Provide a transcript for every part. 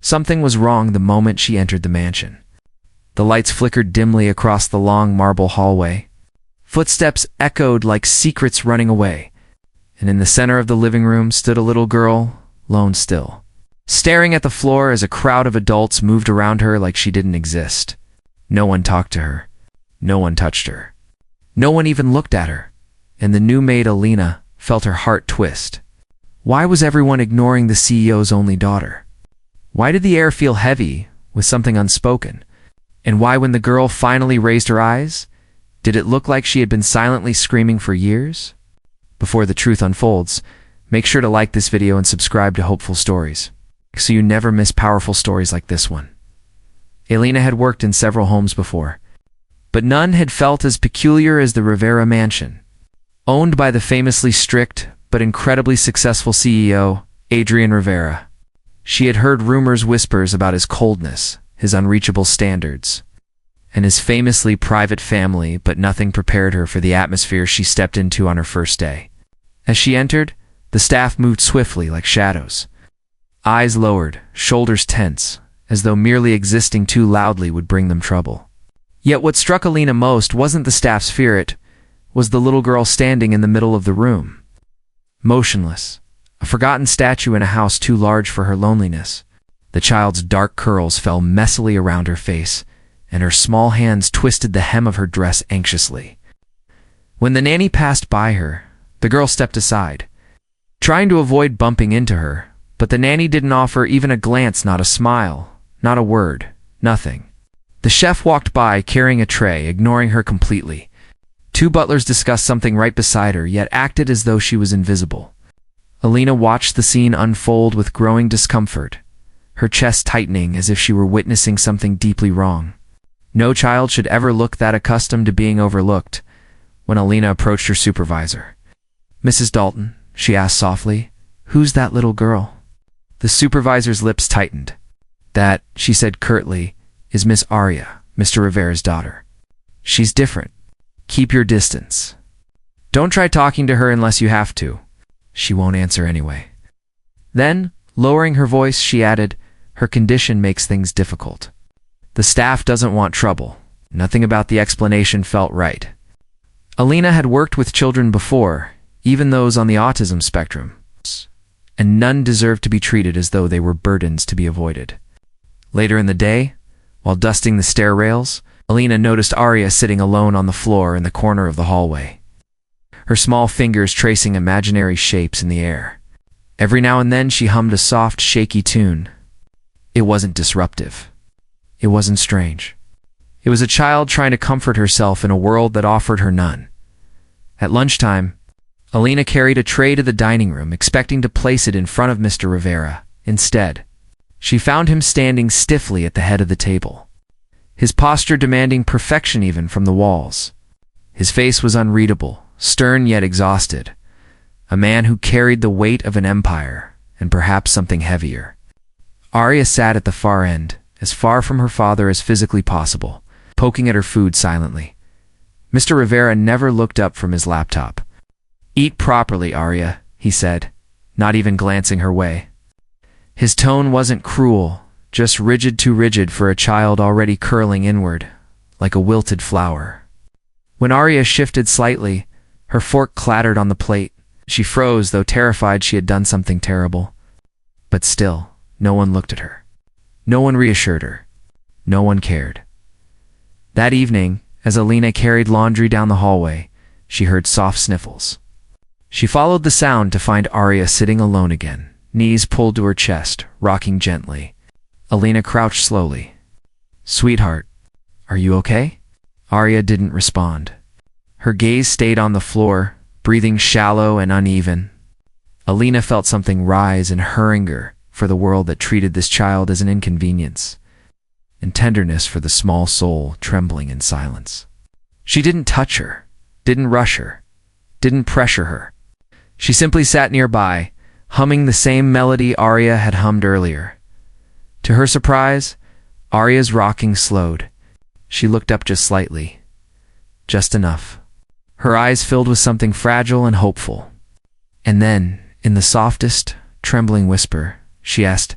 Something was wrong the moment she entered the mansion. The lights flickered dimly across the long marble hallway. Footsteps echoed like secrets running away, and in the center of the living room stood a little girl, lone still, staring at the floor as a crowd of adults moved around her like she didn't exist. No one talked to her. No one touched her. No one even looked at her, and the new maid Alina felt her heart twist. Why was everyone ignoring the CEO's only daughter? Why did the air feel heavy with something unspoken? And why, when the girl finally raised her eyes, did it look like she had been silently screaming for years? Before the truth unfolds, make sure to like this video and subscribe to Hopeful Stories, so you never miss powerful stories like this one. Alina had worked in several homes before, but none had felt as peculiar as the Rivera mansion. Owned by the famously strict but incredibly successful CEO, Adrian Rivera. She had heard whispers about his coldness, his unreachable standards, and his famously private family, but nothing prepared her for the atmosphere she stepped into on her first day. As she entered, the staff moved swiftly like shadows. Eyes lowered, shoulders tense, as though merely existing too loudly would bring them trouble. Yet what struck Alina most wasn't the staff's fear, it was the little girl standing in the middle of the room. Motionless, a forgotten statue in a house too large for her loneliness. The child's dark curls fell messily around her face, and her small hands twisted the hem of her dress anxiously. When the nanny passed by her, the girl stepped aside, trying to avoid bumping into her, but the nanny didn't offer even a glance, not a smile, not a word, nothing. The chef walked by carrying a tray, ignoring her completely. Two butlers discussed something right beside her, yet acted as though she was invisible. Alina watched the scene unfold with growing discomfort, her chest tightening as if she were witnessing something deeply wrong. No child should ever look that accustomed to being overlooked. When Alina approached her supervisor, "Mrs. Dalton," she asked softly, "who's that little girl?" The supervisor's lips tightened. "That," she said curtly, "is Miss Aria, Mr. Rivera's daughter. She's different. Keep your distance. Don't try talking to her unless you have to. She won't answer anyway." Then, lowering her voice, she added, "Her condition makes things difficult. The staff doesn't want trouble." Nothing about the explanation felt right. Alina had worked with children before, even those on the autism spectrum, and none deserved to be treated as though they were burdens to be avoided. Later in the day, while dusting the stair rails, Alina noticed Aria sitting alone on the floor in the corner of the hallway, her small fingers tracing imaginary shapes in the air. Every now and then she hummed a soft, shaky tune. It wasn't disruptive. It wasn't strange. It was a child trying to comfort herself in a world that offered her none. At lunchtime, Alina carried a tray to the dining room, expecting to place it in front of Mr. Rivera. Instead, she found him standing stiffly at the head of the table, his posture demanding perfection even from the walls. His face was unreadable, stern yet exhausted, a man who carried the weight of an empire, and perhaps something heavier. Aria sat at the far end, as far from her father as physically possible, poking at her food silently. Mr. Rivera never looked up from his laptop. "Eat properly, Aria," he said, not even glancing her way. His tone wasn't cruel, just rigid, too rigid for a child already curling inward, like a wilted flower. When Aria shifted slightly, her fork clattered on the plate. She froze, though terrified she had done something terrible. But still, no one looked at her. No one reassured her. No one cared. That evening, as Alina carried laundry down the hallway, she heard soft sniffles. She followed the sound to find Aria sitting alone again, knees pulled to her chest, rocking gently. Alina crouched slowly. "Sweetheart, are you okay?" Aria didn't respond. Her gaze stayed on the floor, breathing shallow and uneven. Alina felt something rise in her anger for the world that treated this child as an inconvenience, and tenderness for the small soul trembling in silence. She didn't touch her, didn't rush her, didn't pressure her. She simply sat nearby, humming the same melody Aria had hummed earlier. To her surprise, Aria's rocking slowed. She looked up just slightly. Just enough. Her eyes filled with something fragile and hopeful. And then, in the softest, trembling whisper, she asked,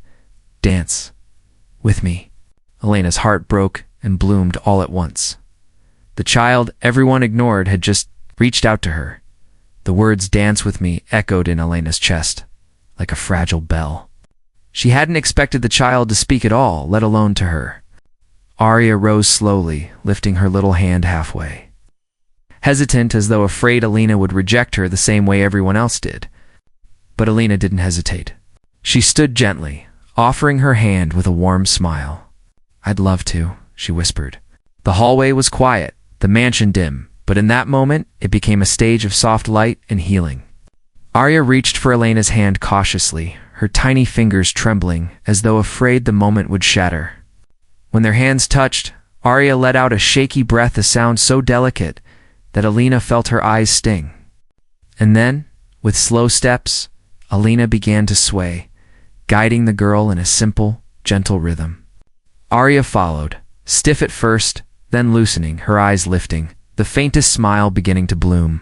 "Dance, with me. Elena's heart broke and bloomed all at once. The child everyone ignored had just reached out to her. The words "dance with me" echoed in Elena's chest, like a fragile bell. She hadn't expected the child to speak at all, let alone to her. Arya rose slowly, lifting her little hand halfway. Hesitant, as though afraid Elena would reject her the same way everyone else did. But Elena didn't hesitate. She stood gently, offering her hand with a warm smile. "I'd love to," she whispered. The hallway was quiet, the mansion dim, but in that moment it became a stage of soft light and healing. Arya reached for Elena's hand cautiously, her tiny fingers trembling as though afraid the moment would shatter. When their hands touched, Arya let out a shaky breath, a sound so delicate that Elena felt her eyes sting. And then, with slow steps, Elena began to sway, guiding the girl in a simple, gentle rhythm. Arya followed, stiff at first, then loosening, her eyes lifting, the faintest smile beginning to bloom.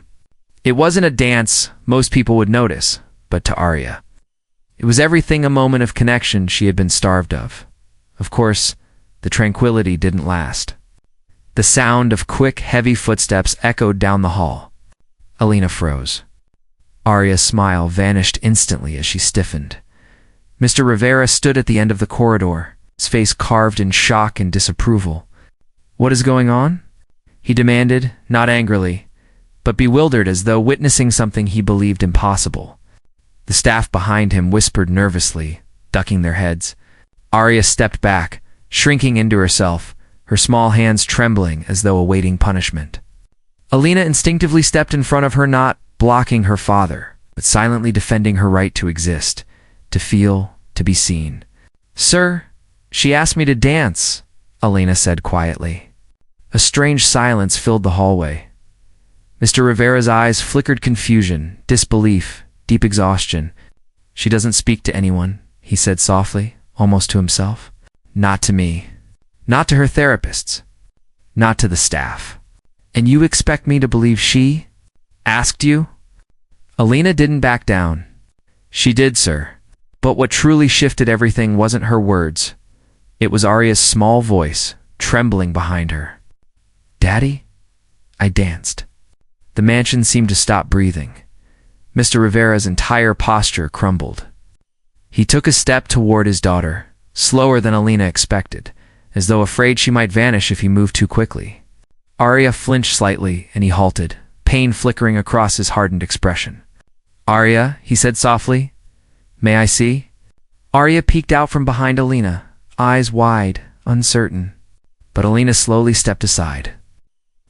It wasn't a dance most people would notice, but to Arya, it was everything, a moment of connection she had been starved of. Of course, the tranquility didn't last. The sound of quick, heavy footsteps echoed down the hall. Elena froze. Arya's smile vanished instantly as she stiffened. Mr. Rivera stood at the end of the corridor, his face carved in shock and disapproval. "What is going on?" he demanded, not angrily, but bewildered, as though witnessing something he believed impossible. The staff behind him whispered nervously, ducking their heads. Arya stepped back, shrinking into herself, her small hands trembling as though awaiting punishment. Elena instinctively stepped in front of her, not blocking her father, but silently defending her right to exist, to feel, to be seen. "Sir, she asked me to dance," Elena said quietly. A strange silence filled the hallway. Mr. Rivera's eyes flickered confusion, disbelief, deep exhaustion. "She doesn't speak to anyone," he said softly, almost to himself. "Not to me. Not to her therapists. Not to the staff. And you expect me to believe she asked you?" Elena didn't back down. "She did, sir. But what truly shifted everything wasn't her words. It was Arya's small voice, trembling behind her. "Daddy?" I danced." The mansion seemed to stop breathing. Mr. Rivera's entire posture crumbled. He took a step toward his daughter, slower than Elena expected, as though afraid she might vanish if he moved too quickly. Arya flinched slightly, and he halted, pain flickering across his hardened expression. "Arya," he said softly, "may I see?" Arya peeked out from behind Elena, eyes wide, uncertain. But Elena slowly stepped aside,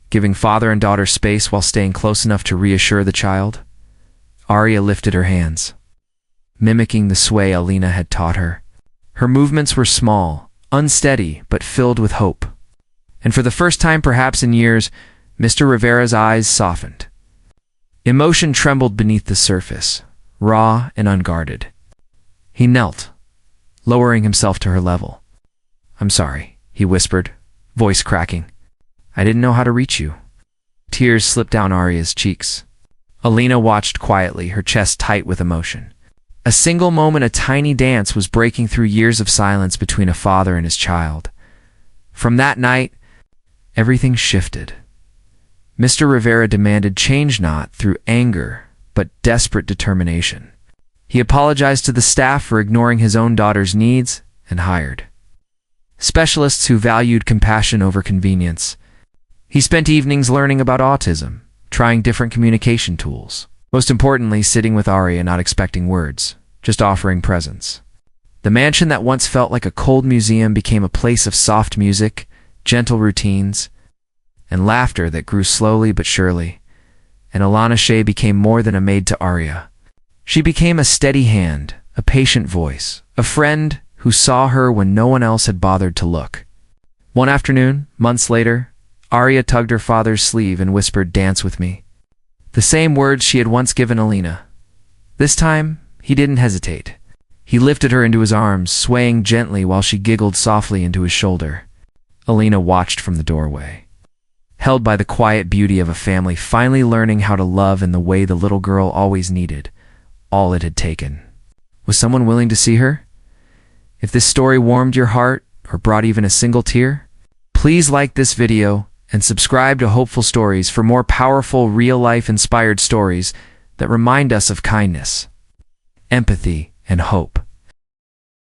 giving father and daughter space while staying close enough to reassure the child. Arya lifted her hands, mimicking the sway Elena had taught her. Her movements were small, unsteady, but filled with hope. And for the first time perhaps in years, Mr. Rivera's eyes softened. Emotion trembled beneath the surface, raw and unguarded. He knelt, lowering himself to her level. "I'm sorry," he whispered, voice cracking. "I didn't know how to reach you." Tears slipped down Arya's cheeks. Elena watched quietly, her chest tight with emotion. A single moment, a tiny dance, was breaking through years of silence between a father and his child. From that night, everything shifted. Mr. Rivera demanded change, not through anger, but desperate determination. He apologized to the staff for ignoring his own daughter's needs and hired specialists who valued compassion over convenience. He spent evenings learning about autism, trying different communication tools. Most importantly, sitting with Arya, not expecting words, just offering presence. The mansion that once felt like a cold museum became a place of soft music, gentle routines, and laughter that grew slowly but surely. And Alana Shea became more than a maid to Arya. She became a steady hand, a patient voice, a friend who saw her when no one else had bothered to look. One afternoon, months later, Arya tugged her father's sleeve and whispered, "Dance with me." The same words she had once given Elena. This time, he didn't hesitate. He lifted her into his arms, swaying gently while she giggled softly into his shoulder. Elena watched from the doorway, held by the quiet beauty of a family finally learning how to love in the way the little girl always needed, all it had taken. Was someone willing to see her? If this story warmed your heart or brought even a single tear? Please like this video and subscribe to Hopeful Stories for more powerful, real-life inspired stories that remind us of kindness, empathy, and hope.